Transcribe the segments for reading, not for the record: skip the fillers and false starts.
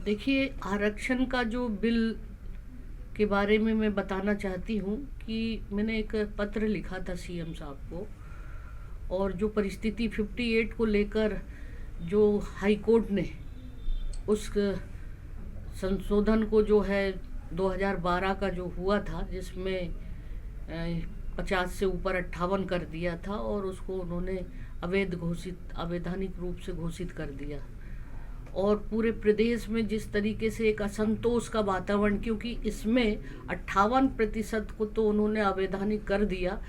देखिए, आरक्षण का जो बिल के बारे में मैं बताना चाहती हूँ कि मैंने एक पत्र लिखा था सीएम साहब को। और जो परिस्थिति 58 को लेकर जो हाई कोर्ट ने उस संशोधन को जो है 2012 का जो हुआ था, जिसमें 50 से ऊपर 58 कर दिया था और उसको उन्होंने अवैधानिक रूप से घोषित कर दिया। और पूरे प्रदेश में जिस तरीके से एक असंतोष का वातावरण, क्योंकि इसमें 58% को तो उन्होंने अवैधानिक कर दिया,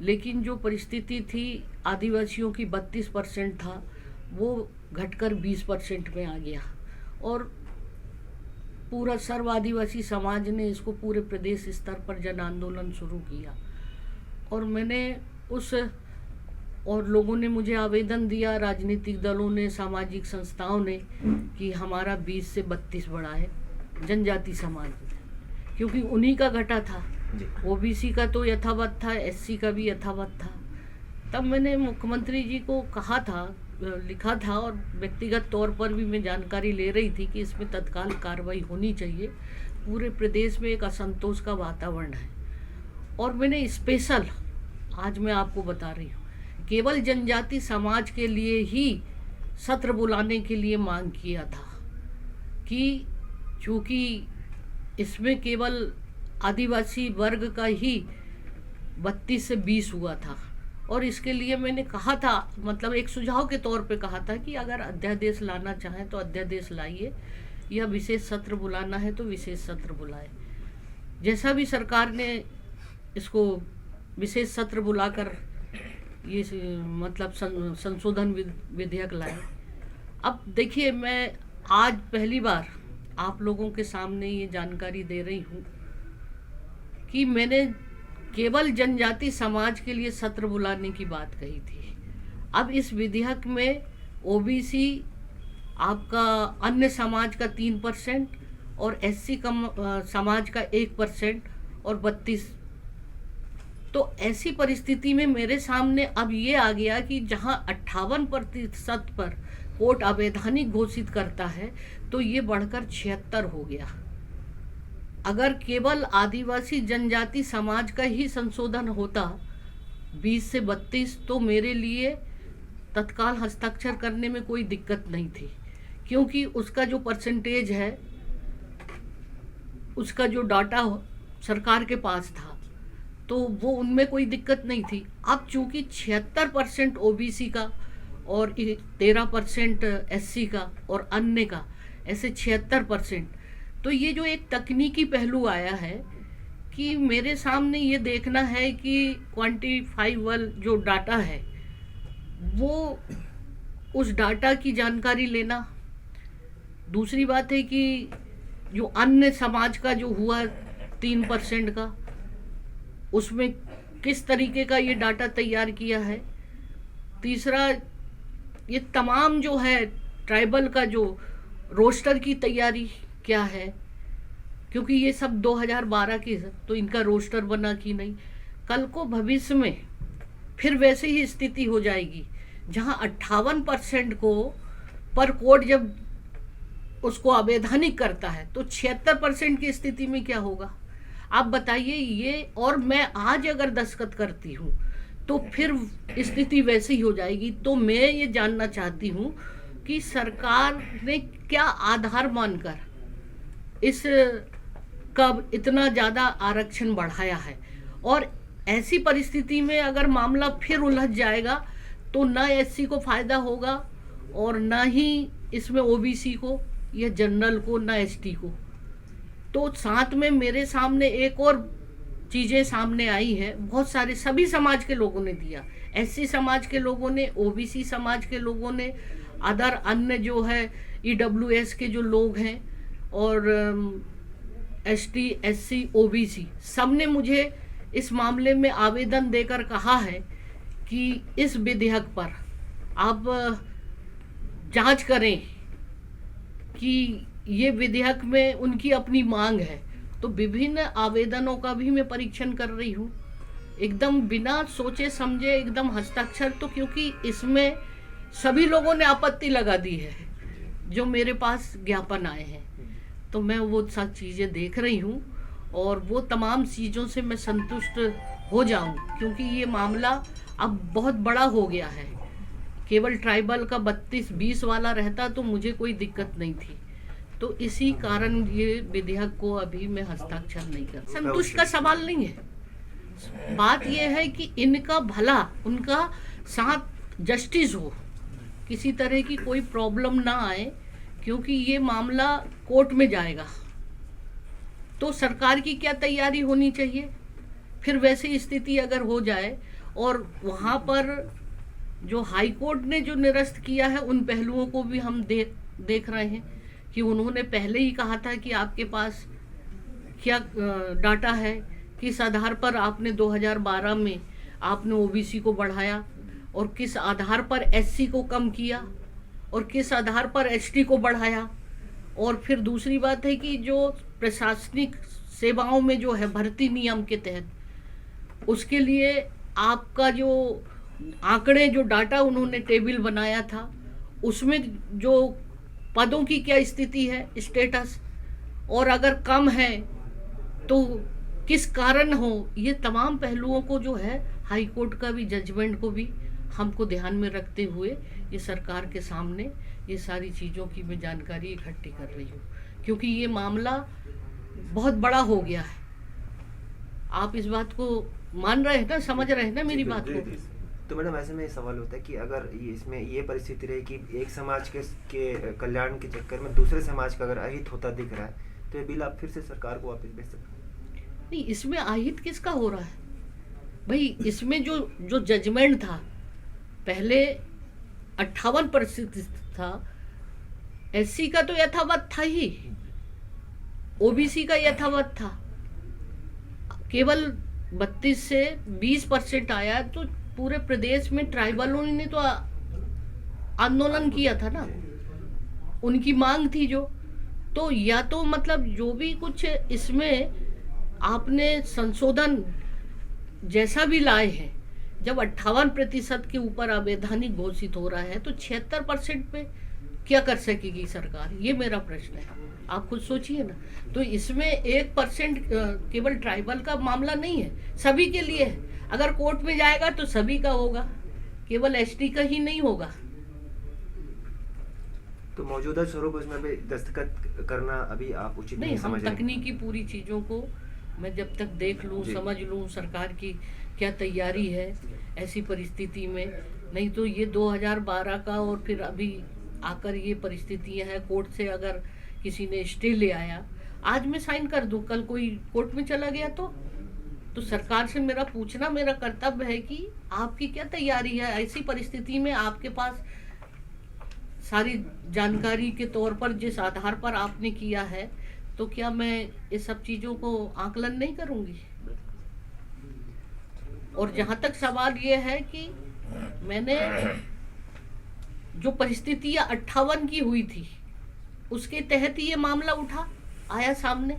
लेकिन जो परिस्थिति थी आदिवासियों की 32% था, वो घटकर 20% में आ गया। और पूरा सर्व आदिवासी समाज ने इसको पूरे प्रदेश स्तर पर जन आंदोलन शुरू किया। और मैंने और लोगों ने मुझे आवेदन दिया, राजनीतिक दलों ने, सामाजिक संस्थाओं ने, कि हमारा 20 से 32 बढ़ाए जनजाति समाज में, क्योंकि उन्हीं का घटा था। ओबीसी का तो यथावत था, एससी का भी यथावत था। तब मैंने मुख्यमंत्री जी को कहा था, लिखा था, और व्यक्तिगत तौर पर भी मैं जानकारी ले रही थी कि इसमें तत्काल कार्रवाई होनी चाहिए। पूरे प्रदेश में एक असंतोष का वातावरण है। और मैंने स्पेशल, आज मैं आपको बता रही हूँ, केवल जनजाति समाज के लिए ही सत्र बुलाने के लिए मांग किया था कि चूँकि इसमें केवल आदिवासी वर्ग का ही 32 से 20 हुआ था। और इसके लिए मैंने कहा था, मतलब एक सुझाव के तौर पे कहा था कि अगर अध्यादेश लाना चाहें तो अध्यादेश लाइए, या विशेष सत्र बुलाना है तो विशेष सत्र बुलाए। जैसा भी सरकार ने इसको विशेष सत्र बुलाकर ये मतलब संशोधन विधेयक लाए। अब देखिए, मैं आज पहली बार आप लोगों के सामने ये जानकारी दे रही हूँ कि मैंने केवल जनजाति समाज के लिए सत्र बुलाने की बात कही थी। अब इस विधेयक में ओबीसी, आपका अन्य समाज का 3% और एससी का समाज का 1% और 32। तो ऐसी परिस्थिति में मेरे सामने अब ये आ गया कि जहां 58% पर कोर्ट अवैधानिक घोषित करता है, तो ये बढ़कर 76 हो गया। अगर केवल आदिवासी जनजाति समाज का ही संशोधन होता 20 से 32, तो मेरे लिए तत्काल हस्ताक्षर करने में कोई दिक्कत नहीं थी, क्योंकि उसका जो परसेंटेज है, उसका जो डाटा सरकार के पास था, तो वो उनमें कोई दिक्कत नहीं थी। अब चूंकि 76% ओबीसी का और 13% एससी का और अन्य का, ऐसे 76%, तो ये जो एक तकनीकी पहलू आया है कि मेरे सामने ये देखना है कि क्वांटिफाइबल जो डाटा है, वो उस डाटा की जानकारी लेना। दूसरी बात है कि जो अन्य समाज का जो हुआ 3% का, उसमें किस तरीके का ये डाटा तैयार किया है। तीसरा, ये तमाम जो है ट्राइबल का जो रोस्टर की तैयारी क्या है, क्योंकि ये सब 2012 की है, तो इनका रोस्टर बना कि नहीं। कल को भविष्य में फिर वैसे ही स्थिति हो जाएगी, जहां 58% को पर कोर्ट जब उसको अवैधानिक करता है, तो 76% की स्थिति में क्या होगा आप बताइए। ये, और मैं आज अगर दस्तखत करती हूँ तो फिर स्थिति वैसी ही हो जाएगी। तो मैं ये जानना चाहती हूँ कि सरकार ने क्या आधार मानकर इस कब इतना ज़्यादा आरक्षण बढ़ाया है। और ऐसी परिस्थिति में अगर मामला फिर उलझ जाएगा तो ना एससी को फ़ायदा होगा और ना ही इसमें ओबीसी को या जनरल को, ना एसटी को। तो साथ में मेरे सामने एक और चीज़ें सामने आई है, बहुत सारे सभी समाज के लोगों ने दिया, एससी समाज के लोगों ने, ओबीसी समाज के लोगों ने, अदर अन्य जो है ईडब्ल्यूएस के जो लोग हैं, और एसटी, एससी, ओबीसी, सब ने मुझे इस मामले में आवेदन देकर कहा है कि इस विधेयक पर आप जांच करें कि ये विधेयक में उनकी अपनी मांग है। तो विभिन्न आवेदनों का भी मैं परीक्षण कर रही हूँ, एकदम बिना सोचे समझे, एकदम हस्ताक्षर। तो क्योंकि इसमें सभी लोगों ने आपत्ति लगा दी है जो मेरे पास ज्ञापन आए हैं। तो मैं वो सब चीज़ें देख रही हूँ और वो तमाम चीज़ों से मैं संतुष्ट हो जाऊँ, क्योंकि ये मामला अब बहुत बड़ा हो गया है। केवल ट्राइबल का 32-20 वाला रहता तो मुझे कोई दिक्कत नहीं थी। तो इसी कारण ये विधेयक को अभी मैं हस्ताक्षर नहीं कर, संतुष्ट का सवाल नहीं है। बात ये है कि इनका भला, उनका साथ जस्टिस हो, किसी तरह की कोई प्रॉब्लम ना आए, क्योंकि ये मामला कोर्ट में जाएगा। तो सरकार की क्या तैयारी होनी चाहिए, फिर वैसी स्थिति अगर हो जाए और वहाँ पर जो हाई कोर्ट ने जो निरस्त किया है, उन पहलुओं को भी हम देख रहे हैं कि उन्होंने पहले ही कहा था कि आपके पास क्या डाटा है, किस आधार पर आपने 2012 में आपने ओबीसी को बढ़ाया और किस आधार पर एससी को कम किया और किस आधार पर एसटी को बढ़ाया। और फिर दूसरी बात है कि जो प्रशासनिक सेवाओं में जो है भर्ती नियम के तहत, उसके लिए आपका जो आंकड़े, जो डाटा उन्होंने टेबल बनाया था, उसमें जो पदों की क्या स्थिति है, स्टेटस, और अगर कम है तो किस कारण हो, ये तमाम पहलुओं को जो है हाई कोर्ट का भी जजमेंट को भी हमको ध्यान में रखते हुए ये सरकार के सामने ये सारी चीज़ों की मैं जानकारी इकट्ठी कर रही हूँ, क्योंकि ये मामला बहुत बड़ा हो गया है। आप इस बात को मान रहे हैं ना, समझ रहे हैं ना मेरी बात को? तो मैडम ऐसे में सवाल होता है कि अगर इसमें ये परिस्थिति रहे कि एक समाज के कल्याण के चक्कर में दूसरे समाज का अगर अहित होता दिख रहा है, तो ये बिल आप फिर से सरकार को वापस भेज सकते हैं? नहीं, इसमें अहित किसका हो रहा है भाई? इसमें जो जजमेंट था पहले 58% था, एससी का तो यथावत था ही, ओबीसी का यथावत था, केवल 32 से 20% आया। तो पूरे प्रदेश में ट्राइबलों ने तो आंदोलन किया था ना, उनकी मांग थी जो, तो या तो मतलब जो भी कुछ इसमें आपने संशोधन जैसा भी लाए हैं, जब 58% के ऊपर अवैधानिक घोषित हो रहा है तो 76% पे क्या कर सकेगी सरकार, ये मेरा प्रश्न है। आप खुद सोचिए ना। तो इसमें 1% केवल ट्राइबल का मामला नहीं है, सभी के लिए है। अगर कोर्ट में जाएगा तो सभी का होगा, केवल एसटी का ही नहीं होगा। तो मौजूदा स्वरूप उसमें भी दस्तखत करना अभी आप उचित नहीं समझ रहे? हम तकनीकी पूरी चीज़ों को मैं जब तक देख लूँ, समझ लूँ सरकार की क्या तैयारी है ऐसी परिस्थिति में, नहीं तो ये 2012 का और फिर अभी आकर ये परिस्थितियाँ है। कोर्ट से अगर किसी ने स्टे ले आया, आज मैं साइन कर दूँ, कल कोई कोर्ट में चला गया तो सरकार से मेरा पूछना मेरा कर्तव्य है कि आपकी क्या तैयारी है ऐसी परिस्थिति में। आपके पास सारी जानकारी के तौर पर जिस आधार पर आपने किया है, तो क्या मैं इस सब चीज़ों को आकलन नहीं करूँगी? और जहाँ तक सवाल ये है कि मैंने जो परिस्थितियाँ 58 की हुई थी उसके तहत ही ये मामला उठा आया सामने,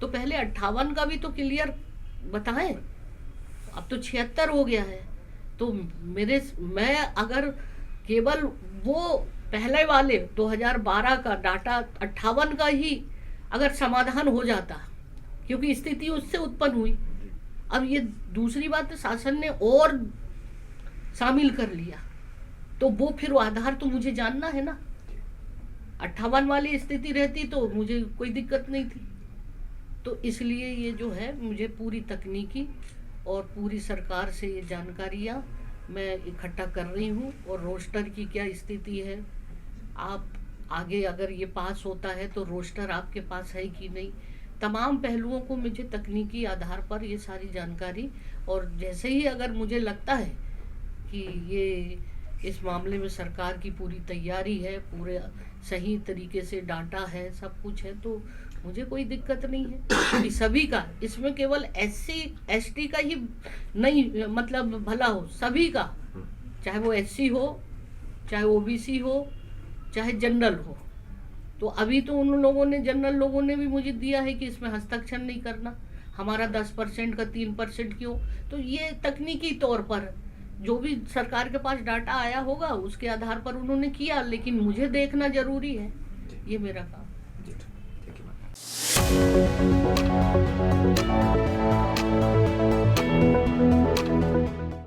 तो पहले 58 का भी तो क्लियर बताएं। अब तो 76 हो गया है। तो मैं अगर केवल वो पहले वाले 2012 का डाटा 58 का ही अगर समाधान हो जाता, क्योंकि स्थिति उससे उत्पन्न हुई। अब ये दूसरी बात, शासन ने और शामिल कर लिया, तो वो फिर आधार तो मुझे जानना है ना। 58 वाली स्थिति रहती तो मुझे कोई दिक्कत नहीं थी। तो इसलिए ये जो है मुझे पूरी तकनीकी और पूरी सरकार से ये जानकारियाँ मैं इकट्ठा कर रही हूँ, और रोस्टर की क्या स्थिति है, आप आगे अगर ये पास होता है तो रोस्टर आपके पास है कि नहीं, तमाम पहलुओं को मुझे तकनीकी आधार पर ये सारी जानकारी, और जैसे ही अगर मुझे लगता है कि ये इस मामले में सरकार की पूरी तैयारी है, पूरे सही तरीके से डाटा है, सब कुछ है, तो मुझे कोई दिक्कत नहीं है कि सभी का, इसमें केवल एससी एसटी का ही नहीं मतलब भला हो, सभी का, चाहे वो एससी हो, चाहे ओबीसी हो, चाहे जनरल हो। तो अभी तो उन लोगों ने, जनरल लोगों ने भी मुझे दिया है कि इसमें हस्ताक्षर नहीं करना, हमारा 10% का 3% क्यों। तो ये तकनीकी तौर पर जो भी सरकार के पास डाटा आया होगा उसके आधार पर उन्होंने किया, लेकिन मुझे देखना जरूरी है, ये मेरा काम।